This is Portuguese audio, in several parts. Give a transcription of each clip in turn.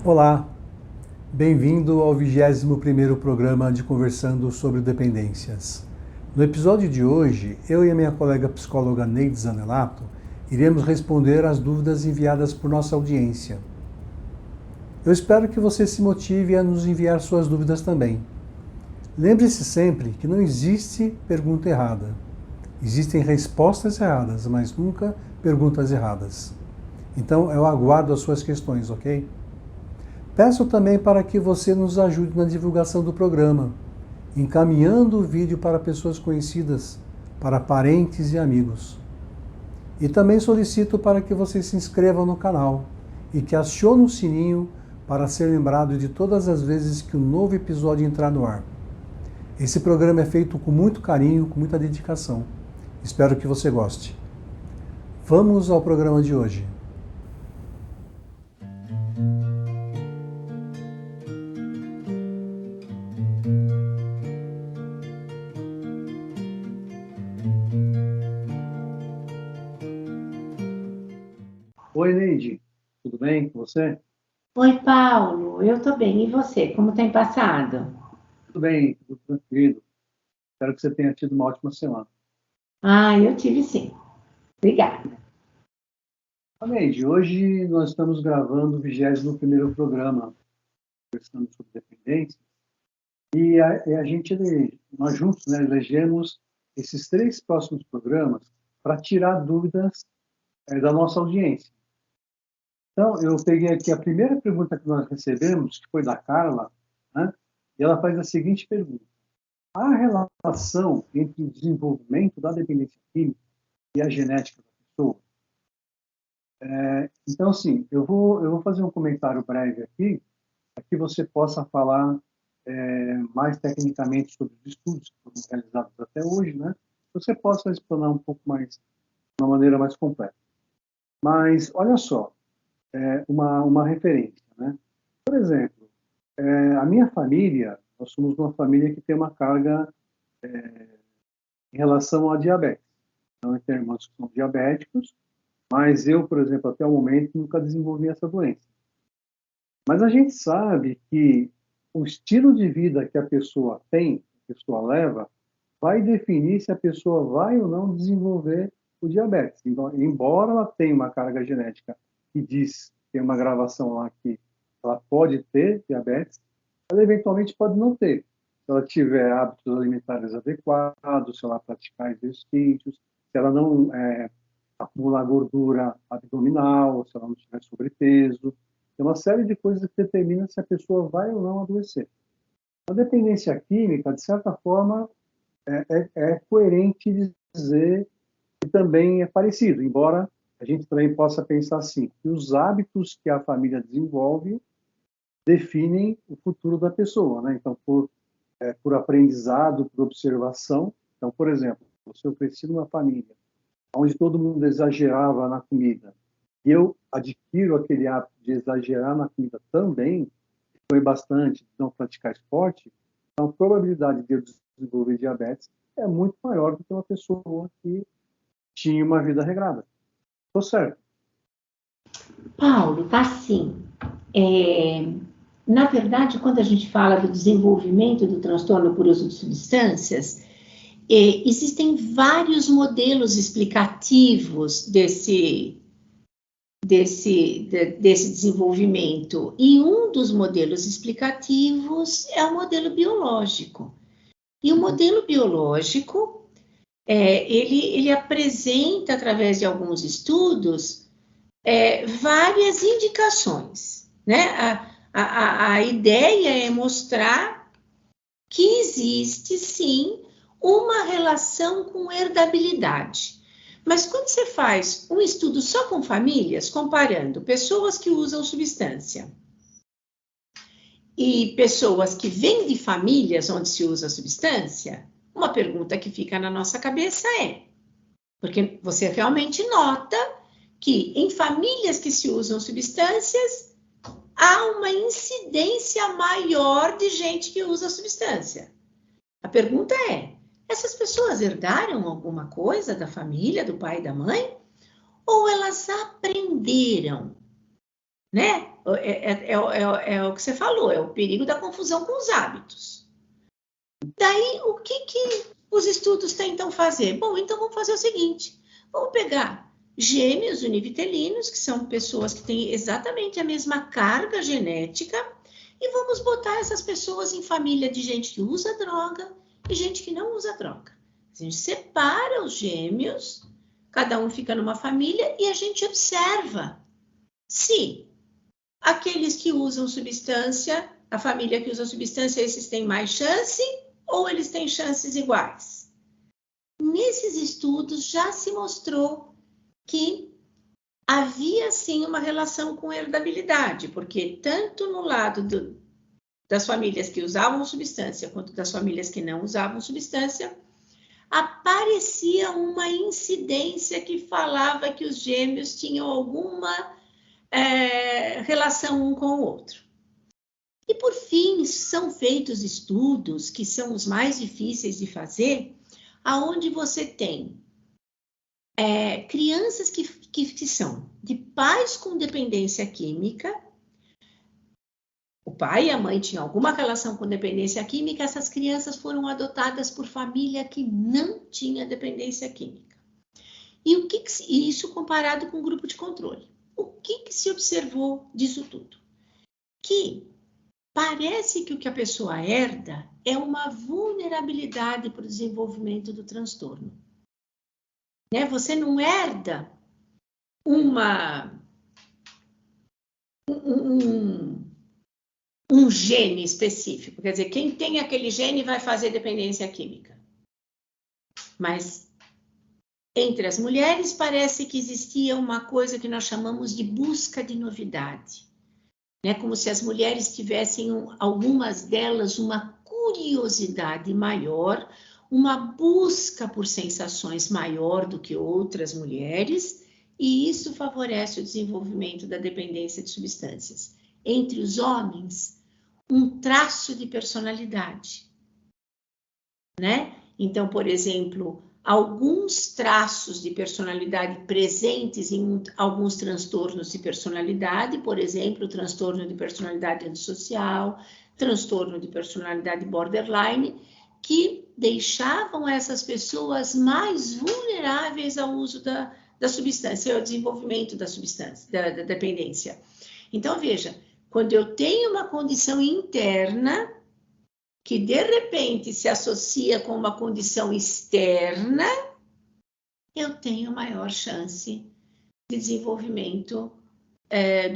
Olá, bem-vindo ao 21º programa de Conversando sobre Dependências. No episódio de hoje, eu e a minha colega psicóloga Neide Zanelato iremos responder às dúvidas enviadas por nossa audiência. Eu espero que você se motive a nos enviar suas dúvidas também. Lembre-se sempre que não existe pergunta errada. Existem respostas erradas, mas nunca perguntas erradas. Então, eu aguardo as suas questões, ok? Peço também para que você nos ajude na divulgação do programa, encaminhando o vídeo para pessoas conhecidas, para parentes e amigos. E também solicito para que você se inscreva no canal e que acione o sininho para ser lembrado de todas as vezes que um novo episódio entrar no ar. Esse programa é feito com muito carinho, com muita dedicação. Espero que você goste. Vamos ao programa de hoje. Oi, Neide. Tudo bem com você? Oi, Paulo, eu tô bem. E você? Como tem passado? Tudo bem, tudo tranquilo. Espero que você tenha tido uma ótima semana. Eu tive sim. Obrigada. Neide, hoje nós estamos gravando o 21º programa, conversando sobre dependência, e nós juntos, né, elegemos esses 3 próximos programas para tirar dúvidas da nossa audiência. Então, eu peguei aqui a primeira pergunta que nós recebemos, que foi da Carla, né, e ela faz a seguinte pergunta: há relação entre o desenvolvimento da dependência química e a genética da pessoa? Então, assim, eu vou fazer um comentário breve aqui, para que você possa falar mais tecnicamente sobre os estudos que foram realizados até hoje, né? Você possa explanar um pouco mais, de uma maneira mais completa. Mas, olha só, uma referência, né? Por exemplo, a minha família, nós somos uma família que tem uma carga em relação à diabetes. Então, eu tenho irmãos que são diabéticos, mas eu, por exemplo, até o momento, nunca desenvolvi essa doença. Mas a gente sabe que o estilo de vida que a pessoa tem, a pessoa leva, vai definir se a pessoa vai ou não desenvolver o diabetes. Então, embora ela tenha uma carga genética que diz, tem uma gravação lá que ela pode ter diabetes, ela eventualmente pode não ter. Se ela tiver hábitos alimentares adequados, se ela praticar exercícios, se ela não acumular gordura abdominal, se ela não tiver sobrepeso. Tem uma série de coisas que determinam se a pessoa vai ou não adoecer. A dependência química, de certa forma, é coerente dizer que também é parecido, embora a gente também possa pensar assim, que os hábitos que a família desenvolve definem o futuro da pessoa, né? Então, por aprendizado, por observação. Então, por exemplo, se eu cresci numa família onde todo mundo exagerava na comida, e eu adquiro aquele hábito de exagerar na comida também, foi bastante de não praticar esporte, então a probabilidade de eu desenvolver diabetes é muito maior do que uma pessoa que tinha uma vida regrada. Estou certo? Paulo, tá assim. Na verdade, quando a gente fala do desenvolvimento do transtorno por uso de substâncias, existem vários modelos explicativos desse desenvolvimento. E um dos modelos explicativos é o modelo biológico. E o modelo biológico, ele apresenta, através de alguns estudos, várias indicações, né? A ideia é mostrar que existe, sim, uma relação com herdabilidade. Mas quando você faz um estudo só com famílias, comparando pessoas que usam substância e pessoas que vêm de famílias onde se usa substância, uma pergunta que fica na nossa cabeça porque você realmente nota que em famílias que se usam substâncias, há uma incidência maior de gente que usa substância. A pergunta essas pessoas herdaram alguma coisa da família, do pai e da mãe? Ou elas aprenderam, né? É o que você falou, é o perigo da confusão com os hábitos. Daí, o que os estudos tentam fazer? Bom, então vamos fazer o seguinte, vamos pegar gêmeos univitelinos, que são pessoas que têm exatamente a mesma carga genética, e vamos botar essas pessoas em família de gente que usa droga e gente que não usa droga. A gente separa os gêmeos, cada um fica numa família e a gente observa se aqueles que usam substância, a família que usa substância, esses têm mais chance ou eles têm chances iguais. Nesses estudos já se mostrou que havia sim uma relação com herdabilidade, porque tanto no lado das famílias que usavam substância quanto das famílias que não usavam substância, aparecia uma incidência que falava que os gêmeos tinham alguma relação um com o outro. E, por fim, são feitos estudos que são os mais difíceis de fazer, aonde você tem crianças que são de pais com dependência química, o pai e a mãe tinham alguma relação com dependência química, essas crianças foram adotadas por família que não tinha dependência química. E isso comparado com o grupo de controle. O que se observou disso tudo? Que parece que o que a pessoa herda é uma vulnerabilidade para o desenvolvimento do transtorno. Né? Você não herda um gene específico. Quer dizer, quem tem aquele gene vai fazer dependência química. Mas entre as mulheres parece que existia uma coisa que nós chamamos de busca de novidade. Né? Como se as mulheres tivessem, algumas delas, uma curiosidade maior, uma busca por sensações maior do que outras mulheres, e isso favorece o desenvolvimento da dependência de substâncias. Entre os homens, um traço de personalidade. Né? Então, por exemplo, alguns traços de personalidade presentes em alguns transtornos de personalidade, por exemplo, o transtorno de personalidade antissocial, transtorno de personalidade borderline, que deixavam essas pessoas mais vulneráveis ao uso da substância, ao desenvolvimento da substância, da dependência. Então, veja, quando eu tenho uma condição interna que de repente se associa com uma condição externa, eu tenho maior chance de desenvolvimento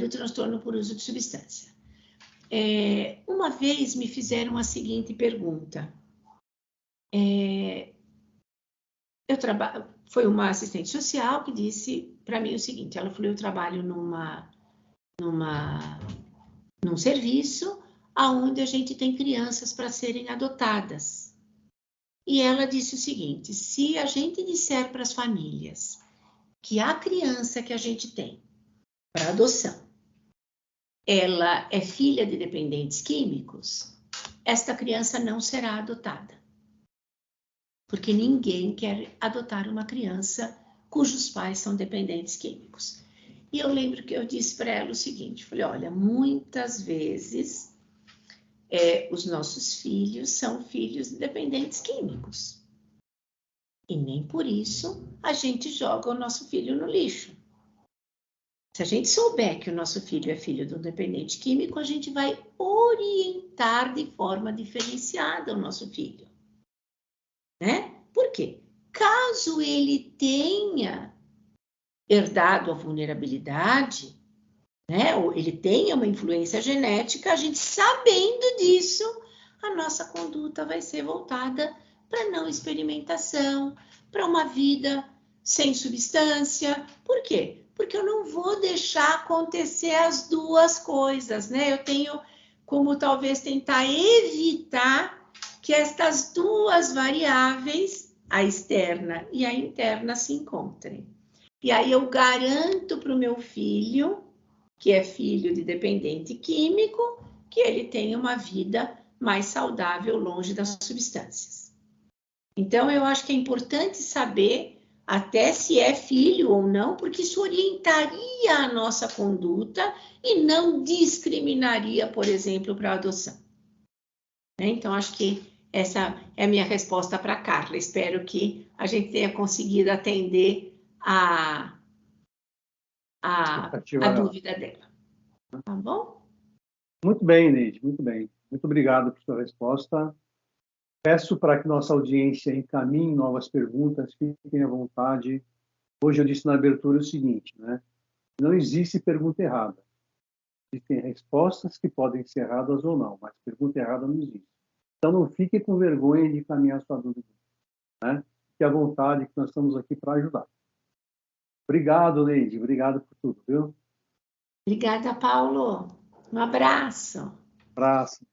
do transtorno por uso de substância. Uma vez me fizeram a seguinte pergunta. Foi uma assistente social que disse para mim o seguinte, ela falou, eu trabalho num serviço onde a gente tem crianças para serem adotadas. E ela disse o seguinte, se a gente disser para as famílias que a criança que a gente tem para adoção, ela é filha de dependentes químicos, esta criança não será adotada. Porque ninguém quer adotar uma criança cujos pais são dependentes químicos. E eu lembro que eu disse para ela o seguinte, falei, olha, muitas vezes os nossos filhos são filhos de dependentes químicos. E nem por isso a gente joga o nosso filho no lixo. Se a gente souber que o nosso filho é filho de um dependente químico, a gente vai orientar de forma diferenciada o nosso filho. Né? Por quê? Caso ele tenha herdado a vulnerabilidade, né? Ou ele tenha uma influência genética, a gente sabendo disso, a nossa conduta vai ser voltada para não experimentação, para uma vida sem substância. Por quê? Porque eu não vou deixar acontecer as duas coisas, né? Eu tenho como talvez tentar evitar que estas duas variáveis, a externa e a interna, se encontrem. E aí eu garanto para o meu filho, que é filho de dependente químico, que ele tenha uma vida mais saudável longe das substâncias. Então, eu acho que é importante saber até se é filho ou não, porque isso orientaria a nossa conduta e não discriminaria, por exemplo, para a adoção. Então, acho que essa é a minha resposta para a Carla. Espero que a gente tenha conseguido atender a dúvida dela. Tá bom? Muito bem, Neide, muito bem. Muito obrigado por sua resposta. Peço para que nossa audiência encaminhe novas perguntas, fiquem à vontade. Hoje eu disse na abertura o seguinte, né? Não existe pergunta errada. Existem respostas que podem ser erradas ou não, mas pergunta errada não existe. Então não fique com vergonha de encaminhar sua dúvida, né? Fique à vontade, que nós estamos aqui para ajudar. Obrigado, Neide. Obrigado por tudo, viu? Obrigada, Paulo. Um abraço. Abraço.